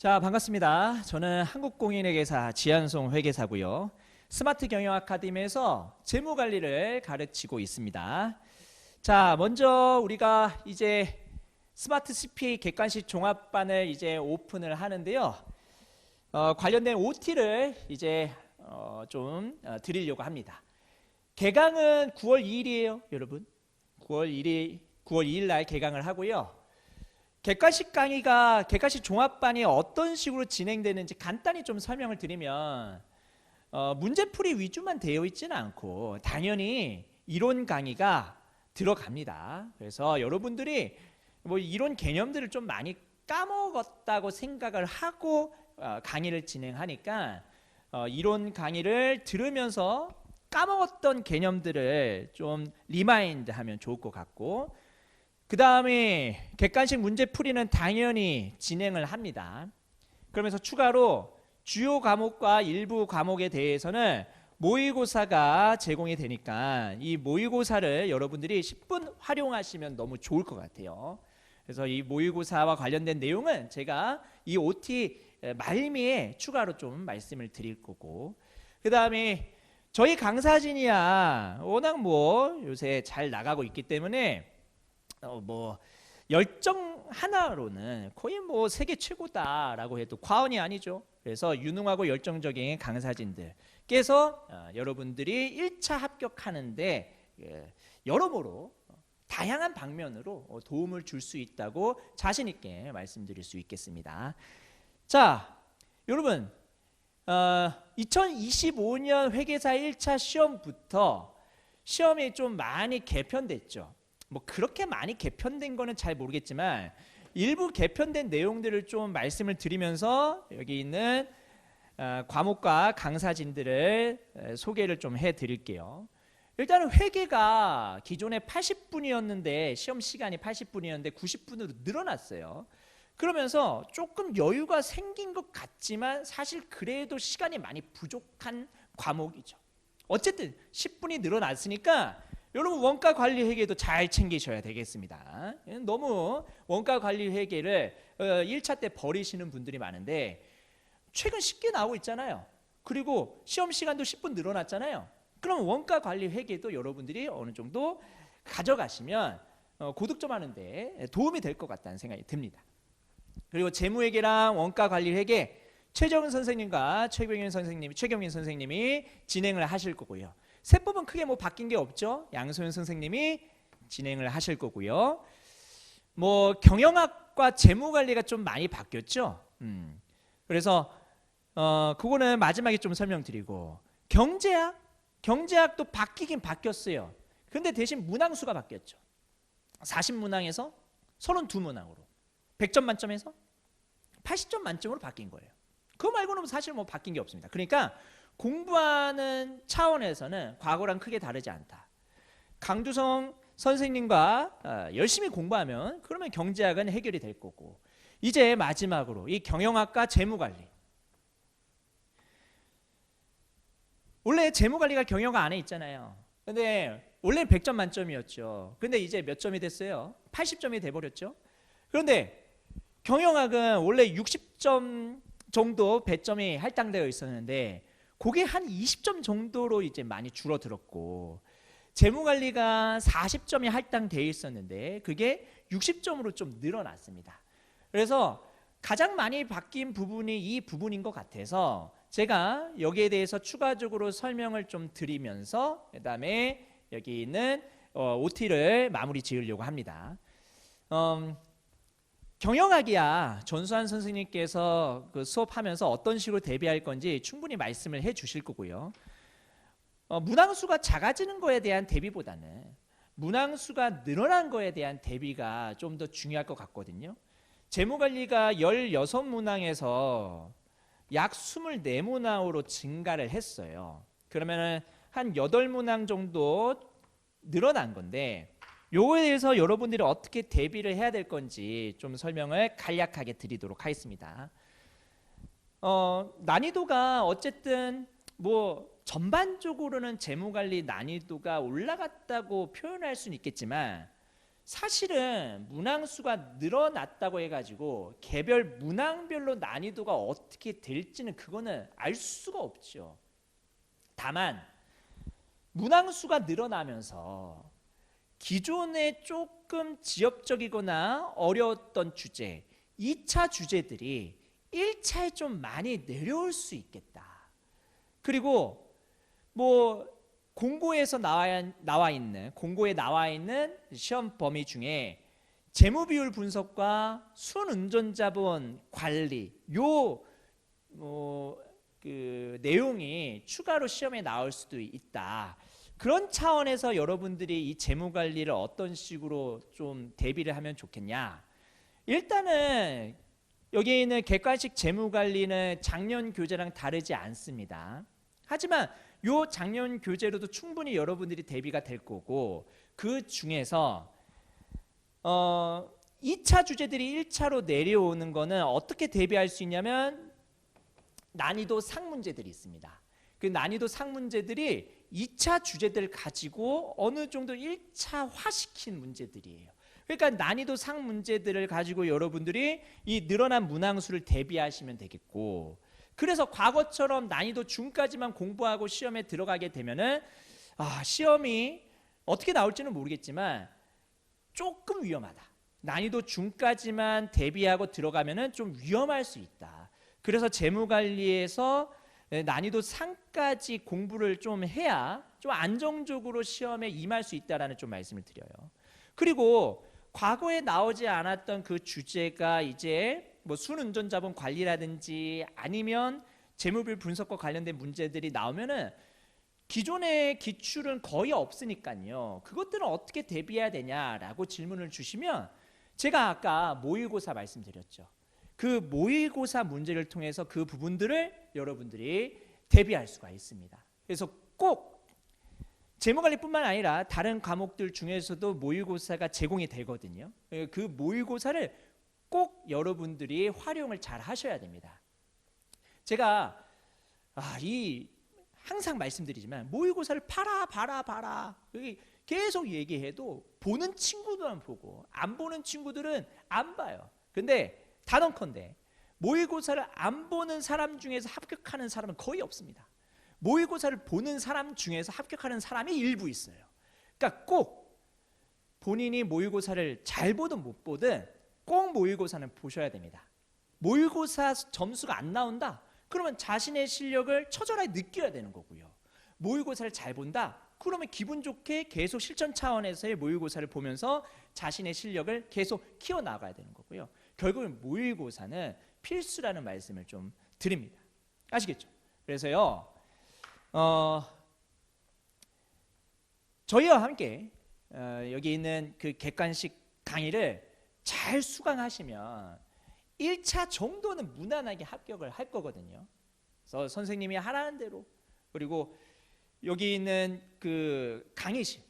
자, 반갑습니다. 저는 한국공인회계사 지한송 회계사고요. 스마트 경영 아카데미에서 재무 관리를 가르치고 있습니다. 자, 먼저 우리가 이제 스마트 CPA 객관식 종합반을 이제 오픈을 하는데요. 관련된 OT를 이제 드리려고 합니다. 개강은 9월 2일이에요, 여러분. 9월 2일 날 개강을 하고요. 객관식 종합반이 어떤 식으로 진행되는지 간단히 좀 설명을 드리면 문제풀이 위주만 되어 있지는 않고 당연히 이론 강의가 들어갑니다. 그래서 여러분들이 뭐 이론 개념들을 좀 많이 까먹었다고 생각을 하고 강의를 진행하니까 이론 강의를 들으면서 까먹었던 개념들을 좀 리마인드 하면 좋을 것 같고, 그 다음에 객관식 문제풀이는 당연히 진행을 합니다. 그러면서 추가로 주요 과목과 일부 과목에 대해서는 모의고사가 제공이 되니까 이 모의고사를 여러분들이 10분 활용하시면 너무 좋을 것 같아요. 그래서 이 모의고사와 관련된 내용은 제가 이 OT 말미에 추가로 좀 말씀을 드릴 거고, 그 다음에 저희 강사진이야 워낙 뭐 요새 잘 나가고 있기 때문에 열정 하나로는 거의 뭐 세계 최고다라고 해도 과언이 아니죠. 그래서 유능하고 열정적인 강사진들께서 여러분들이 1차 합격하는데 여러모로 다양한 방면으로 도움을 줄 수 있다고 자신 있게 말씀드릴 수 있겠습니다. 자, 여러분 2025년 회계사 1차 시험부터 시험이 좀 많이 개편됐죠. 뭐 그렇게 많이 개편된 거는 잘 모르겠지만 일부 개편된 내용들을 좀 말씀을 드리면서 여기 있는 과목과 강사진들을 소개를 좀 해드릴게요. 일단은 회계가 기존에 80분이었는데 시험 시간이 80분이었는데 90분으로 늘어났어요. 그러면서 조금 여유가 생긴 것 같지만 사실 그래도 시간이 많이 부족한 과목이죠. 어쨌든 10분이 늘어났으니까 여러분 원가 관리 회계도 잘 챙기셔야 되겠습니다. 너무 원가 관리 회계를 1차 때 버리시는 분들이 많은데 최근 쉽게 나오고 있잖아요. 그리고 시험 시간도 10분 늘어났잖아요. 그럼 원가 관리 회계도 여러분들이 어느 정도 가져가시면 고득점 하는데 도움이 될 것 같다는 생각이 듭니다. 그리고 재무회계랑 원가 관리 회계 최정은 선생님과 최경민 선생님이 진행을 하실 거고요. 세법은 크게 뭐 바뀐 게 없죠. 양소연 선생님이 진행을 하실 거고요. 뭐 경영학과 재무관리가 좀 많이 바뀌었죠. 그래서 그거는 마지막에 좀 설명드리고, 경제학도 바뀌긴 바뀌었어요. 근데 대신 문항수가 바뀌었죠. 40문항에서 32문항으로 100점 만점에서 80점 만점으로 바뀐 거예요. 그거 말고는 사실 뭐 바뀐 게 없습니다. 그러니까 공부하는 차원에서는 과거랑 크게 다르지 않다. 강두성 선생님과 열심히 공부하면 그러면 경제학은 해결이 될 거고, 이제 마지막으로 이 경영학과 재무관리. 원래 재무관리가 경영학 안에 있잖아요. 근데 원래는 100점 만점이었죠. 근데 이제 몇 점이 됐어요? 80점이 돼버렸죠. 그런데 경영학은 원래 60점 정도 배점이 할당되어 있었는데 그게 한 20점 정도로 이제 많이 줄어들었고, 재무관리가 40점이 할당되어 있었는데 그게 60점으로 좀 늘어났습니다. 그래서 가장 많이 바뀐 부분이 이 부분인 것 같아서 제가 여기에 대해서 추가적으로 설명을 좀 드리면서 그 다음에 여기 있는 OT를 마무리 지으려고 합니다. 경영학이야 전수환 선생님께서 그 수업하면서 어떤 식으로 대비할 건지 충분히 말씀을 해 주실 거고요. 문항수가 작아지는 거에 대한 대비보다는 문항수가 늘어난 거에 대한 대비가 좀 더 중요할 것 같거든요. 재무관리가 16문항에서 약 24문항으로 증가를 했어요. 그러면 한 8문항 정도 늘어난 건데 요거에 대해서 여러분들이 어떻게 대비를 해야 될 건지 좀 설명을 간략하게 드리도록 하겠습니다. 난이도가 어쨌든 뭐 전반적으로는 재무관리 난이도가 올라갔다고 표현할 수는 있겠지만 사실은 문항수가 늘어났다고 해가지고 개별 문항별로 난이도가 어떻게 될지는 그거는 알 수가 없죠. 다만 문항수가 늘어나면서 기존에 조금 지엽적이거나 어려웠던 주제, 2차 주제들이 1차에 좀 많이 내려올 수 있겠다. 그리고 뭐 공고에 나와 있는 시험 범위 중에 재무 비율 분석과 순운전자본 관리 그 내용이 추가로 시험에 나올 수도 있다. 그런 차원에서 여러분들이 이 재무 관리를 어떤 식으로 좀 대비를 하면 좋겠냐? 일단은 여기 있는 객관식 재무 관리는 작년 교재랑 다르지 않습니다. 하지만 요 작년 교재로도 충분히 여러분들이 대비가 될 거고, 그 중에서 2차 주제들이 1차로 내려오는 거는 어떻게 대비할 수 있냐면 난이도 상 문제들이 있습니다. 그 난이도 상 문제들이 2차 주제들 가지고 어느 정도 1차화시킨 문제들이에요. 그러니까 난이도 상 문제들을 가지고 여러분들이 이 늘어난 문항수를 대비하시면 되겠고, 그래서 과거처럼 난이도 중까지만 공부하고 시험에 들어가게 되면은 시험이 어떻게 나올지는 모르겠지만 조금 위험하다. 난이도 중까지만 대비하고 들어가면은 좀 위험할 수 있다. 그래서 재무관리에서 난이도 상까지 공부를 좀 해야 좀 안정적으로 시험에 임할 수 있다라는 좀 말씀을 드려요. 그리고 과거에 나오지 않았던 그 주제가 이제 뭐 순운전자본 관리라든지 아니면 재무비율 분석과 관련된 문제들이 나오면은 기존의 기출은 거의 없으니까요. 그것들은 어떻게 대비해야 되냐라고 질문을 주시면 제가 아까 모의고사 말씀드렸죠. 그 모의고사 문제를 통해서 그 부분들을 여러분들이 대비할 수가 있습니다. 그래서 꼭 재무관리뿐만 아니라 다른 과목들 중에서도 모의고사가 제공이 되거든요. 그 모의고사를 꼭 여러분들이 활용을 잘 하셔야 됩니다. 제가 항상 말씀드리지만 모의고사를 봐라 여기 계속 얘기해도 보는 친구들만 보고 안 보는 친구들은 안 봐요. 근데 단언컨대 모의고사를 안 보는 사람 중에서 합격하는 사람은 거의 없습니다. 모의고사를 보는 사람 중에서 합격하는 사람이 일부 있어요. 그러니까 꼭 본인이 모의고사를 잘 보든 못 보든 꼭 모의고사는 보셔야 됩니다. 모의고사 점수가 안 나온다? 그러면 자신의 실력을 처절하게 느껴야 되는 거고요. 모의고사를 잘 본다? 그러면 기분 좋게 계속 실전 차원에서의 모의고사를 보면서 자신의 실력을 계속 키워나가야 되는 거고요. 결국은 모의고사는 필수라는 말씀을 좀 드립니다. 아시겠죠? 그래서요, 저희와 함께 여기 있는 그 객관식 강의를 잘 수강하시면 1차 정도는 무난하게 합격을 할 거거든요. 그래서 선생님이 하라는 대로, 그리고 여기 있는 그 강의실,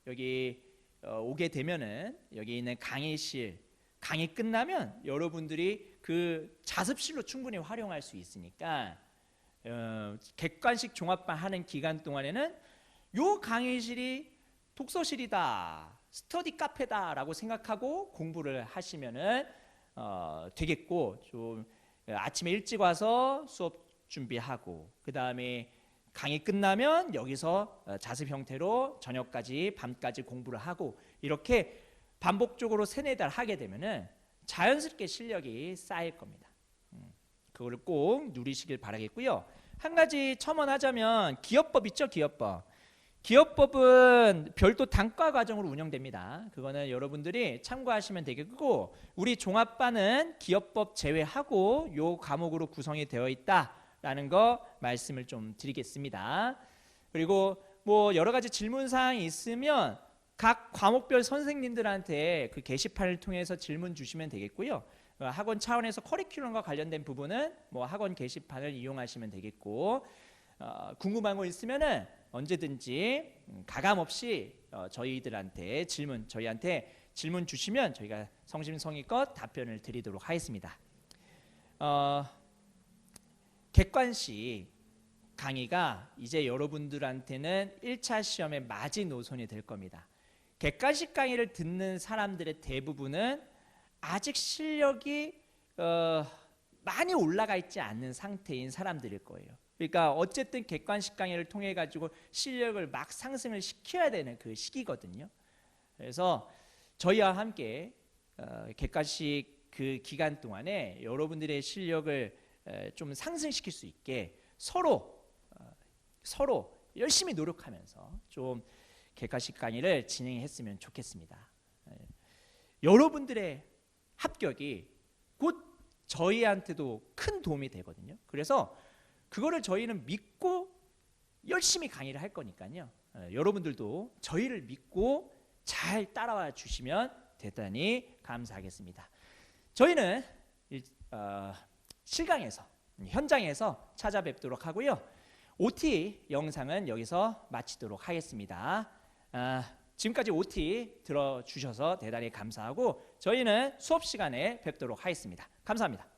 여기 오게 되면은 여기 있는 강의실, 강의 끝나면 여러분들이 그 자습실로 충분히 활용할 수 있으니까 객관식 종합반 하는 기간 동안에는 요 강의실이 독서실이다, 스터디 카페다라고 생각하고 공부를 하시면은 되겠고, 좀 아침에 일찍 와서 수업 준비하고 그 다음에 강의 끝나면 여기서 자습 형태로 저녁까지 밤까지 공부를 하고 이렇게 반복적으로 3-4달 하게 되면은 자연스럽게 실력이 쌓일 겁니다. 그거를 꼭 누리시길 바라겠고요. 한 가지 첨언하자면 기업법 있죠, 기업법. 기업법은 별도 단과 과정으로 운영됩니다. 그거는 여러분들이 참고하시면 되겠고, 우리 종합반은 기업법 제외하고 요 과목으로 구성이 되어 있다라는 거 말씀을 좀 드리겠습니다. 그리고 뭐 여러 가지 질문 사항이 있으면 각 과목별 선생님들한테 그 게시판을 통해서 질문 주시면 되겠고요. 학원 차원에서 커리큘럼과 관련된 부분은 뭐 학원 게시판을 이용하시면 되겠고, 궁금한 거 있으면은 언제든지 가감 없이 저희한테 질문 주시면 저희가 성심성의껏 답변을 드리도록 하겠습니다. 객관식 강의가 이제 여러분들한테는 1차 시험의 마지노선이 될 겁니다. 객관식 강의를 듣는 사람들의 대부분은 아직 실력이 많이 올라가 있지 않는 상태인 사람들일 거예요. 그러니까 어쨌든 객관식 강의를 통해 가지고 실력을 막 상승을 시켜야 되는 그 시기거든요. 그래서 저희와 함께 객관식 그 기간 동안에 여러분들의 실력을 좀 상승시킬 수 있게 서로 열심히 노력하면서 좀 객관식 강의를 진행했으면 좋겠습니다. 여러분들의 합격이 곧 저희한테도 큰 도움이 되거든요. 그래서 그거를 저희는 믿고 열심히 강의를 할 거니까요. 여러분들도 저희를 믿고 잘 따라와 주시면 대단히 감사하겠습니다. 저희는 실강에서 현장에서 찾아뵙도록 하고요. OT 영상은 여기서 마치도록 하겠습니다. 지금까지 OT 들어주셔서 대단히 감사하고 저희는 수업 시간에 뵙도록 하겠습니다. 감사합니다.